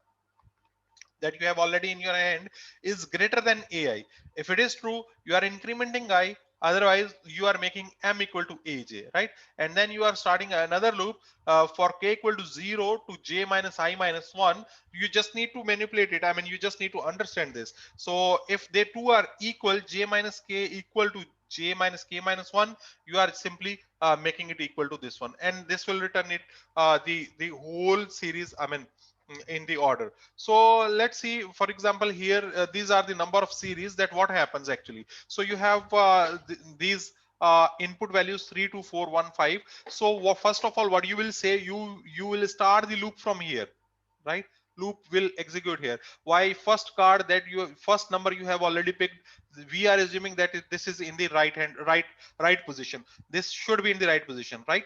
that you have already in your hand, is greater than ai. If it is true, you are incrementing I, otherwise you are making m equal to aj, right? And then you are starting another loop for k equal to 0 to j minus I minus 1. You just need to manipulate it. I mean, you just need to understand this. So if they two are equal, j minus k equal to j minus k minus 1, you are simply making it equal to this one, and this will return it the whole series, I mean, in the order. So let's see, for example, here these are the number of series. That what happens actually. So you have these input values 3 2 4 1 5. So first of all, what you will say, you will start the loop from here, right? Loop will execute here. Why? First card that you first number you have already picked, we are assuming that this is in the right position. This should be in the right position, right?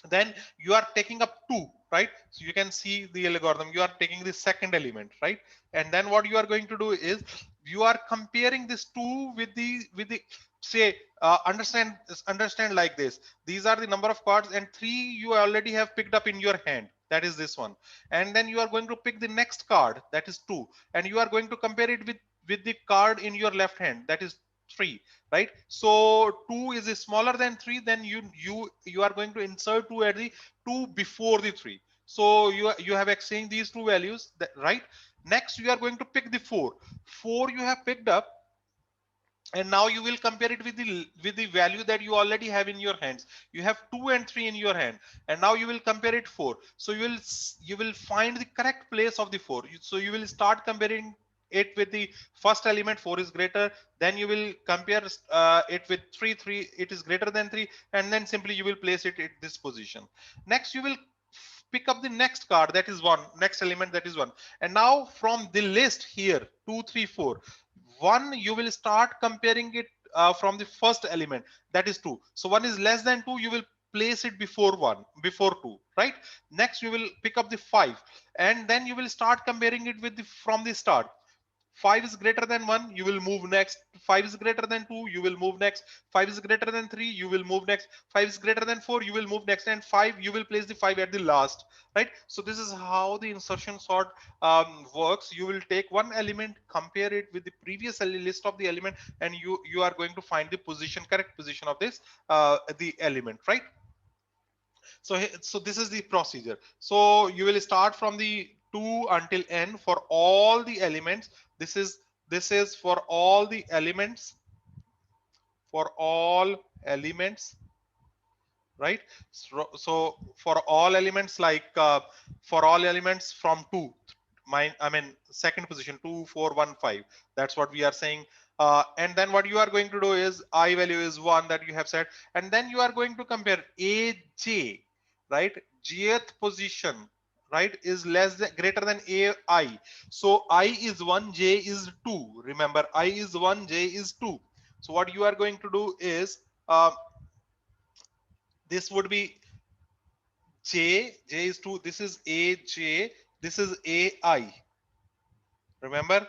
Then you are taking up 2, right? So you can see the algorithm. You are taking the second element, right? And then what you are going to do is you are comparing this 2 with the say understand like this. These are the number of cards, and 3 you already have picked up in your hand, that is this one. And then you are going to pick the next card, that is 2, and you are going to compare it with the card in your left hand, that is 3, right? So 2 is smaller than 3, then you are going to insert 2 at the 2 before the 3. So you have exchanged these two values, right? Next you are going to pick the 4 you have picked up, and now you will compare it with the value that you already have in your hands. You have 2 and 3 in your hand, and now you will compare it 4. So you will find the correct place of the 4. So you will start comparing it with the first element, 4 is greater. Then you will compare it with 3 it is greater than 3, and then simply you will place it at this position. Next you will pick up the next card, that is 1, next element, that is 1. And now from the list here, 2 3 4, 1 you will start comparing it from the first element, that is 2. So 1 is less than 2, you will place it before 1, before 2, right? Next you will pick up the 5, and then you will start comparing it with the from the start. 5 is greater than 1, you will move next. 5 is greater than 2, you will move next. 5 is greater than 3, you will move next. 5 is greater than 4, you will move next. And 5, you will place the 5 at the last, right? So this is how the insertion sort works. You will take one element, compare it with the previous list of the element, and you are going to find the position, correct position of this the element, right? So this is the procedure. So you will start from the 2 until n for all the elements. This is for all the elements, for all elements, right? So for all elements, like for all elements from 2, I mean second position, 2 4 1 5, that's what we are saying. And then what you are going to do is I value is 1 that you have set, and then you are going to compare aj, right? Jth position, right, is less than greater than ai. So I is 1, j is 2. Remember, I is 1, j is 2. So what you are going to do is this would be j is 2, this is aj, this is ai. Remember,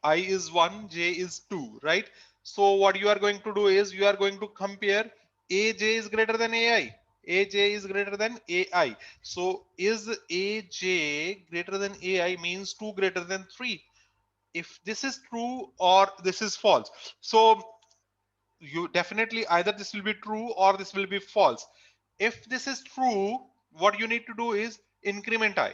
I is 1, j is 2, right? So what you are going to do is you are going to compare aj is greater than ai. Aj is greater than ai. So is aj greater than ai means 2 greater than 3. If this is true or this is false. So you definitely either this will be true or this will be false. If this is true, what you need to do is increment I,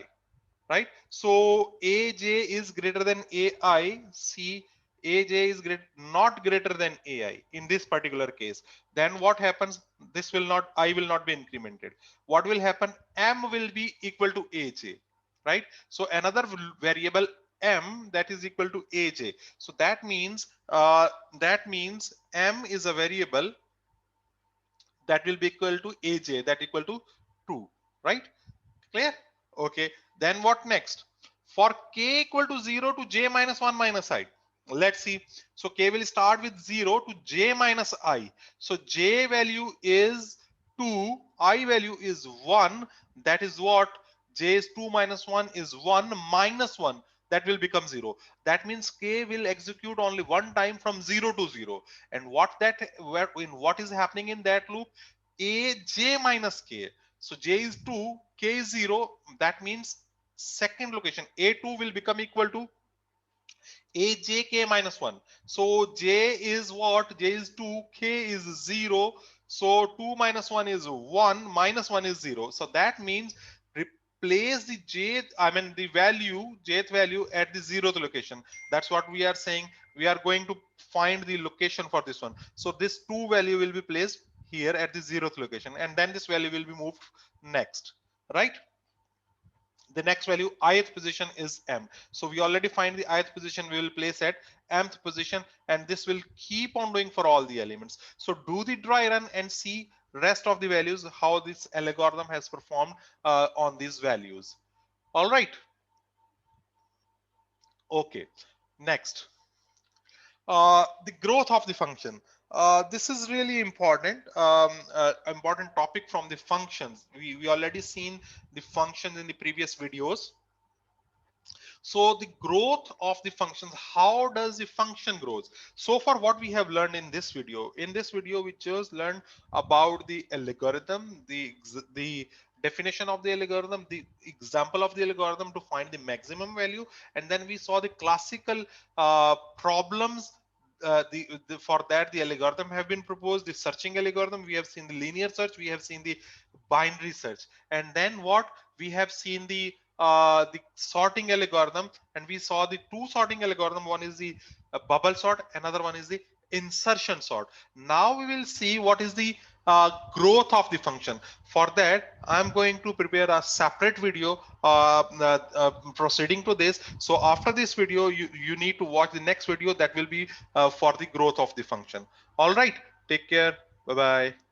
right? So aj is greater than ai. See, aj is not greater than ai in this particular case. Then what happens? This will not, I will not be incremented. What will happen? M will be equal to aj, right? So another variable m that is equal to aj. So that means m is a variable that will be equal to aj, that equal to 2, right? Clear? Okay. Then what next? For k equal to 0 to j minus 1 minus I. Let's see. So k will start with 0 to j minus I. So j value is 2, I value is 1. That is what? J is 2 minus 1 is 1 minus 1. That will become 0. That means k will execute only one time from 0 to 0. And what is happening in that loop? aj minus k. So j is 2, k is 0. That means second location a2 will become equal to ajk minus 1. So j is what? J is 2, k is 0. So 2 minus 1 is 1, minus 1 is 0. So that means replace the the jth value at the 0th location. That's what we are saying. We are going to find the location for this one. So this 2 value will be placed here at the 0th location, and then this value will be moved next, right? The next value, ith position, is m. So we already find the ith position, we will place at mth position, and this will keep on doing for all the elements. So do the dry run and see rest of the values, how this algorithm has performed on these values. All right. Okay. Next, the growth of the function. This is really important, important topic from the functions. We already seen the functions in the previous videos. So the growth of the functions, how does the function grows? So far what we have learned in this video, we just learned about the algorithm, the definition of the algorithm, the example of the algorithm to find the maximum value, and then we saw the classical problems. For that the algorithm have been proposed, the searching algorithm, we have seen the linear search, we have seen the binary search, and then what we have seen the sorting algorithm, and we saw the two sorting algorithm. One is the bubble sort, another one is the insertion sort. Now we will see what is the growth of the function. For that I'm going to prepare a separate video proceeding to this. So after this video you need to watch the next video that will be for the growth of the function. All right, take care, bye bye.